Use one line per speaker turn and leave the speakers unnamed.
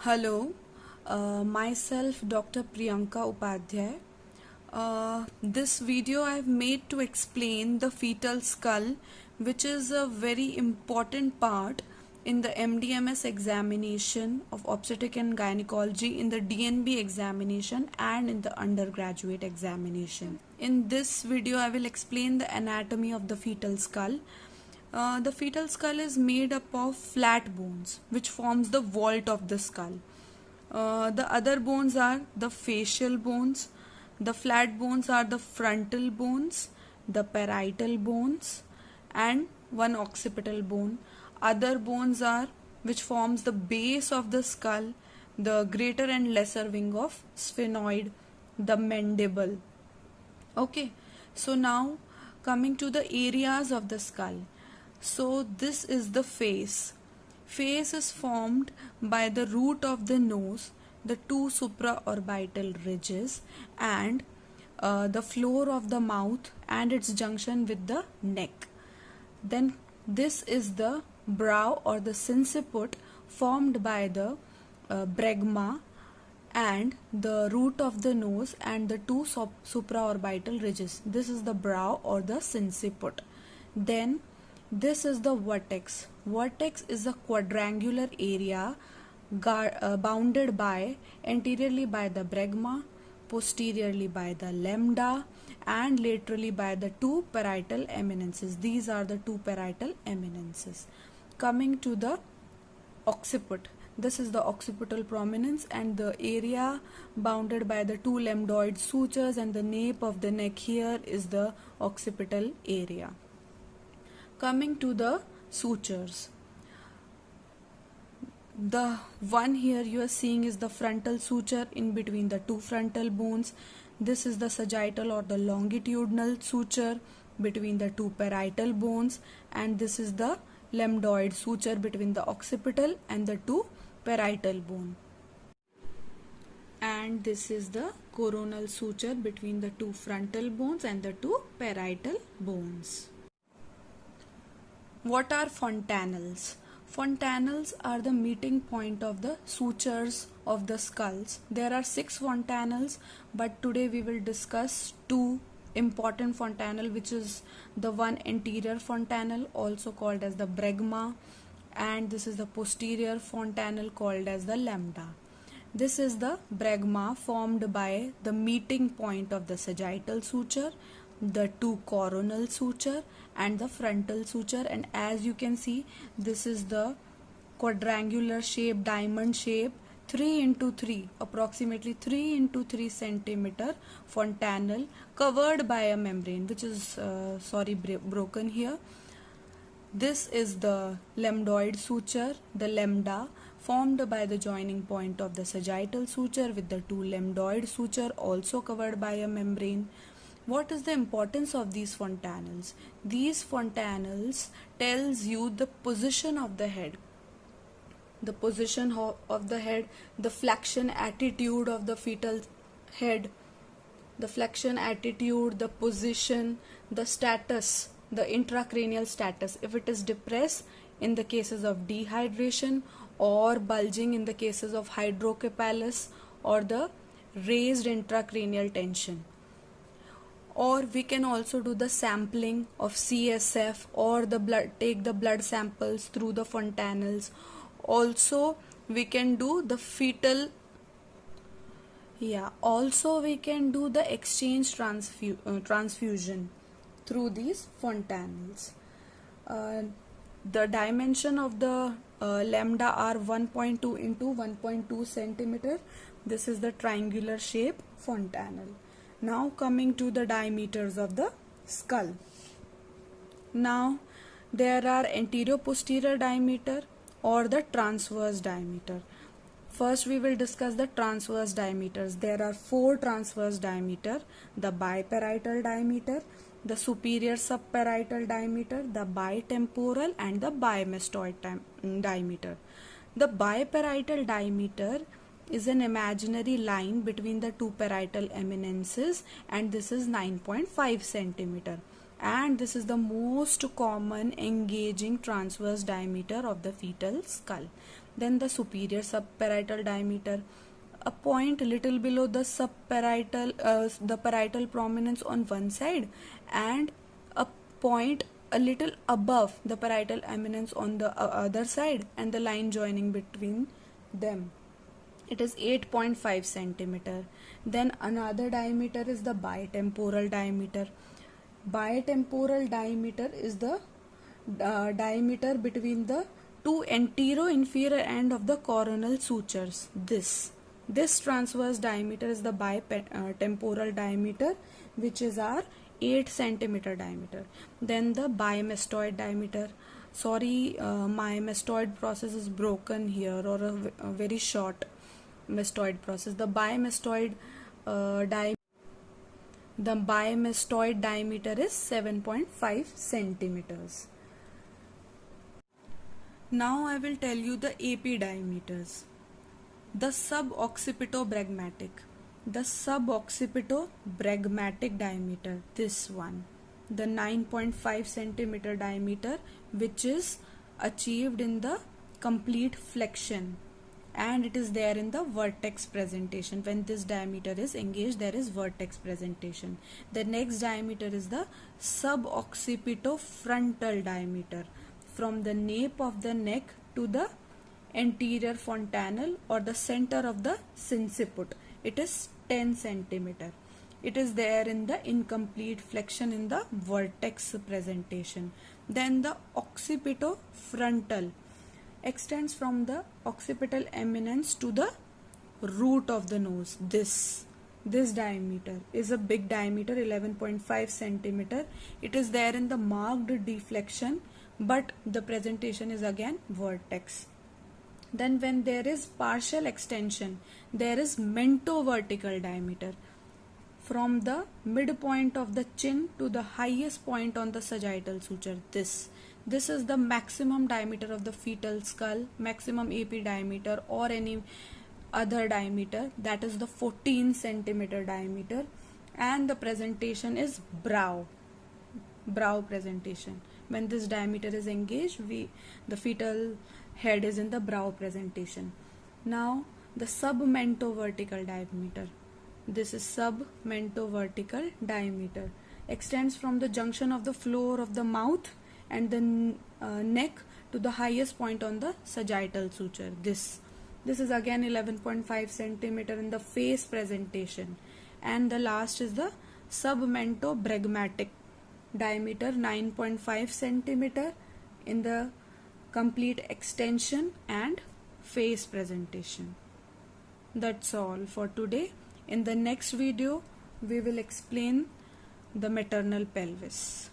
Hello, myself Dr. Priyanka Upadhyay. This video I have made to explain the fetal skull, which is a very important part in the MDMS examination of obstetric and gynecology, in the DNB examination and in the undergraduate examination. In this video I will explain the anatomy of the fetal skull. The fetal skull is made up of flat bones which forms the vault of the skull. The other bones are the facial bones. The flat bones are the frontal bones, the parietal bones, and one occipital bone. Other bones are which forms the base of the skull, the greater and lesser wing of sphenoid, the mandible. Okay, so now coming to the areas of the skull. So this is the face. Face is formed by the root of the nose, the two supraorbital ridges, and the floor of the mouth and its junction with the neck. Then this is the brow or the sinciput, formed by the bregma and the root of the nose and the two supraorbital ridges. This is the brow or the sinciput. Then this is the vertex. Vertex is a quadrangular area bounded by anteriorly by the bregma, posteriorly by the lambda, and laterally by the two parietal eminences. These are the two parietal eminences. Coming to the occiput. This is the occipital prominence and the area bounded by the two lambdoid sutures, and the nape of the neck here is the occipital area. Coming to the sutures. The one here you are seeing is the frontal suture in between the two frontal bones. This is the sagittal or the longitudinal suture between the two parietal bones, and this is the lambdoid suture between the occipital and the two parietal bone. And this is the coronal suture between the two frontal bones and the two parietal bones. What are fontanelles? Fontanelles are the meeting point of the sutures of the skulls. There are 6 fontanelles, but today we will discuss 2 important fontanelle, which is the one anterior fontanelle, also called as the bregma, and this is the posterior fontanelle called as the lambda. This is the bregma, formed by the meeting point of the sagittal suture, the two coronal suture and the frontal suture, and as you can see, this is the quadrangular shape, diamond shape, 3 into 3, approximately 3 into 3 centimeter fontanelle covered by a membrane, which is broken here. This is the lambdoid suture, the lambda, formed by the joining point of the sagittal suture with the two lambdoid suture, also covered by a membrane. What is the importance of these fontanelles? These fontanelles tells you the position of the head. The position of the head, the flexion attitude of the fetal head, the flexion attitude, the position, the status, the intracranial status, if it is depressed in the cases of dehydration, or bulging in the cases of hydrocephalus, or the raised intracranial tension. Or we can also do the sampling of CSF or the blood, take the blood samples through the fontanelles. Also we can do the fetal, also we can do the exchange transfusion through these fontanelles. The dimension of the lambda are 1.2 into 1.2 centimeter. This is the triangular shape fontanelle. Now coming to the diameters of the skull. Now there are anterior-posterior diameter or the transverse diameter. First we will discuss the transverse diameters. There are 4 transverse diameter: the biparietal diameter, the superior subparietal diameter, the bitemporal, and the bimastoid diameter. The biparietal diameter is an imaginary line between the two parietal eminences, and this is 9.5 centimeter. and this is the most common engaging transverse diameter of the fetal skull. Then the superior subparietal diameter, a point little below the the parietal prominence on one side, and a point a little above the parietal eminence on the other side, and the line joining between them. It is 8.5 centimeter. Then another diameter is the bitemporal diameter. Bitemporal diameter is the diameter between the two antero-inferior end of the coronal sutures. This transverse diameter is the bitemporal diameter, which is our 8 centimeter diameter. Then the bimastoid diameter. Sorry, my mastoid process is broken here, or a very short mastoid process. The bimastoid diameter is 7.5 centimeters. Now I will tell you the AP diameters. The suboccipito-bregmatic. The suboccipito-bregmatic diameter, this one. The 9.5 centimeter diameter, which is achieved in the complete flexion, and it is there in the vertex presentation. When this diameter is engaged, there is vertex presentation. The next diameter is the suboccipito-frontal diameter, from the nape of the neck to the anterior fontanel or the center of the sinciput. It is 10 centimeter. It is there in the incomplete flexion in the vertex presentation. Then the occipito-frontal extends from the occipital eminence to the root of the nose. This diameter is a big diameter, 11.5 centimeter. It is there in the marked deflection, but the presentation is again vertex. Then when there is partial extension, there is mento-vertical diameter, from the midpoint of the chin to the highest point on the sagittal suture. This is the maximum diameter of the fetal skull, maximum AP diameter, or any other diameter. That is the 14 centimeter diameter, and the presentation is brow presentation. When this diameter is engaged, the fetal head is in the brow presentation. Now the submento-vertical diameter. This is submento-vertical diameter, extends from the junction of the floor of the mouth and the neck to the highest point on the sagittal suture. This is again 11.5 centimeter in the face presentation. And the last is the submento-bregmatic diameter, 9.5 centimeter in the complete extension and face presentation. That's all for today. In the next video, we will explain the maternal pelvis.